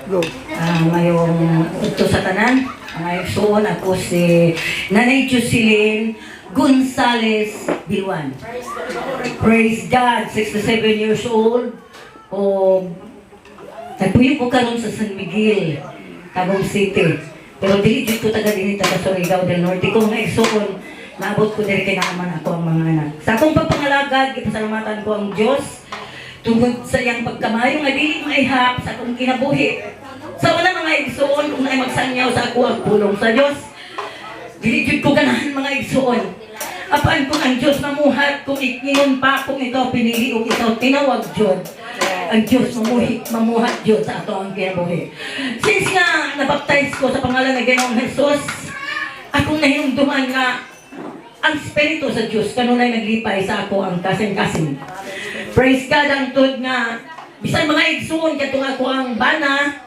Go. Mayong ito sa tanan. Mga igsoon, ako si Nanay Jocelyn Gonzales Bilwan. Praise God, 67 years old. Nagpuyo ko karon sa San Miguel, Tagum City. Pero dili jud ko taga dinhi taga Surigao del Norte. Kung mga igsoon, naabot ko diri kay naaman ako ang mga anak. Sa akong pagpangalagad, gipasalamatan ko ang Dios tungod sa iyang pagkamayo nga dili maihap sa akong kinabuhi. Sa wala mga igsoon, kung ay magsangyaw sa ako ang pulong sa Diyos, dili jud ko ganahan mga igsoon. Apaan kung ang Diyos mamuhat, kung ikingon pa, kung ito pinili o ito tinawag Diyos, ang Diyos mamuhat Diyos sa ato ang kinabuhi. Since nga nabaptize ko sa pangalan ng Ginoong Jesus, akong nahinumduman nga ang Espiritu sa Diyos kanunay naglipay sa ako ang kasing-kasing. Praise God ang tod nga bisan mga igsoon katong ako ang bana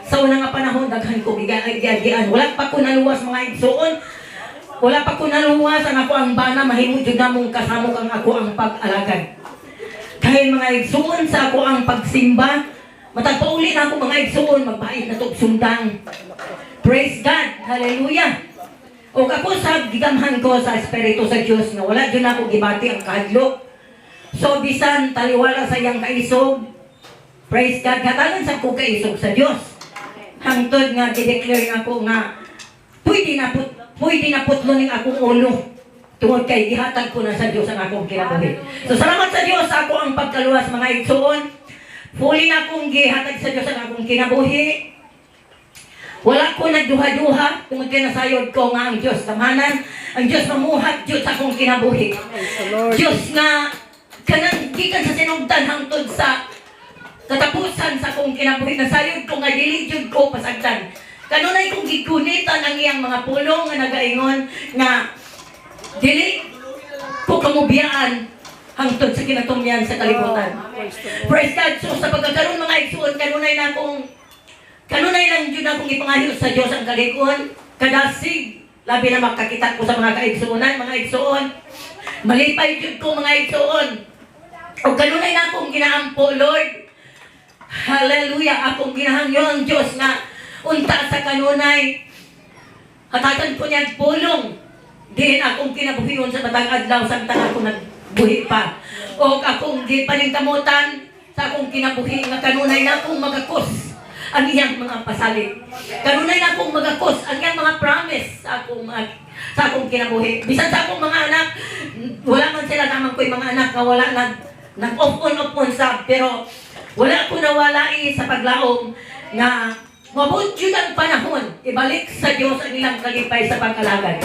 sa unang nga panahon daghan ko gigagian. Wala pa ko naluwas mga igsoon. Wala pa ko naluwas ang ako ang bana mahimo jud namong kasamo kang ako ang pag-alagad. Dahil mga igsoon sa ako ang pagsimba, matagpauli na ako mga igsoon magbait na tog sundang. Praise God. Hallelujah. O ako sa gigamhan ko sa Espiritu sa Dios nga wala jud ako gibati ang kahadlok. So bisan taliwala sa iyang kaisog. Praise God. Katagan sa ko kaisog sa Dios. Hangtod nga di-declare nga ko nga pwede na putloning akong ulo tungod kay gihatag ko na sa Dios ang akong kinabuhi. So salamat sa Dios ako ang pagkaluwas mga igsoon. Fully na akong gihatag sa Dios ang akong kinabuhi. Wala ko nagduha-duha tungod kay nasayod ko nga ang Dios tamanan, ang Dios mamuhat Dios sa akong kinabuhi. Dios nga kanang gikan sa sinugdan hangtod sa katapusan sa akong kinabuhi, nasayod ko nga dili jud ko pasagdan. Kanunay kong gigunitan ang iyang mga pulong nga nagaingon nga dili ko kamubiyaan hangtod sa kinatumyan sa kalibutan. Praise God. So sa pagkakaroon mga igsoon, kanunay lang jud akong ipangayo sa Dios ang kalig-on, kadasig labi na makakita ko sa mga kaigsuonan, mga igsoon. Malipay jud ko mga igsoon. O kanunay na akong ginaampo, Lord. Hallelujah! Akong ginahangyo ang Diyos na unta sa kanunay. Hatagan ko niyang pulong. Dihin akong kinabuhiyon sa batang adlaw samtang ako nagbuhi pa. O akong di paningkamutan sa akong kinabuhi nga kanunay na akong magakos ang iyang mga pasalit. Kanunay na akong magakos ang iyang mga promise sa akong kinabuhi. Bisan sa akong mga anak, wala man sila naman ko'y mga anak na wala nag-off-on sa, pero wala ko nawalai sa paglaom na mabot yun ang panahon, ibalik sa Diyos ang ilang kalipay sa pagkalagad.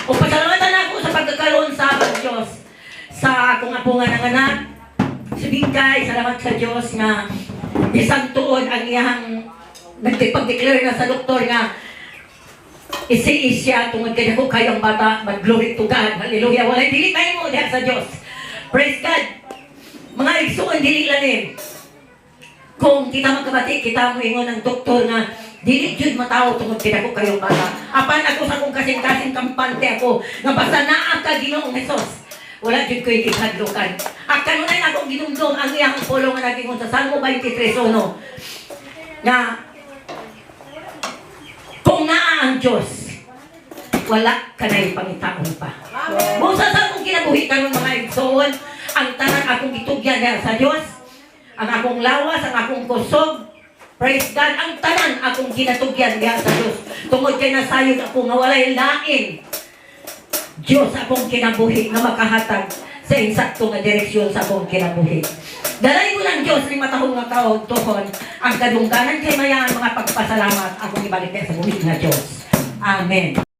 O pasalamatan ako sa pagkakaroon sa Diyos sa akong apungan ng anak. Subingkay, salamat sa Diyos na isang tuod ang iyang nagpag-declare na sa doktor nga isi siya tungod kay ako kayang bata, mag-glory to God. Hallelujah. Walay dili kayo mo diha sa Diyos. Praise God. Mga igsoon dili lalim. Kung kita magkabati, kita mo ingon ng doktor nga dili jud matawo tungod kay ako kayong bata. Apan ako sa akong kasing-kasing kampante ako nga basta naa ka Ginoong Hesus. Wala jud ko'y ikadlokan. Kanunay na akong ginumdum ang iyang pulong nga nagingon sa Salmo 23:1 nga kung naa ang Diyos, wala ka na'y pangitaon pa. Busa sa akong kinabuhi karon mga igsoon, ang tanan akong itugyan sa Diyos, ang akong lawas, ang akong kusog, praise God, ang tanan akong ginatugyan diha sa Diyos. Tungod kay nasayod ako nga walay lain. Diyos akong kinabuhi na makahatag sa insakto nga direksyon sa akong kinabuhi. Dalay ko ng Diyos ni matahong nga kaugtuhon ang kadungganan kay mayaan mga pagpasalamat akong ibalik sa bumi nga Diyos. Amen.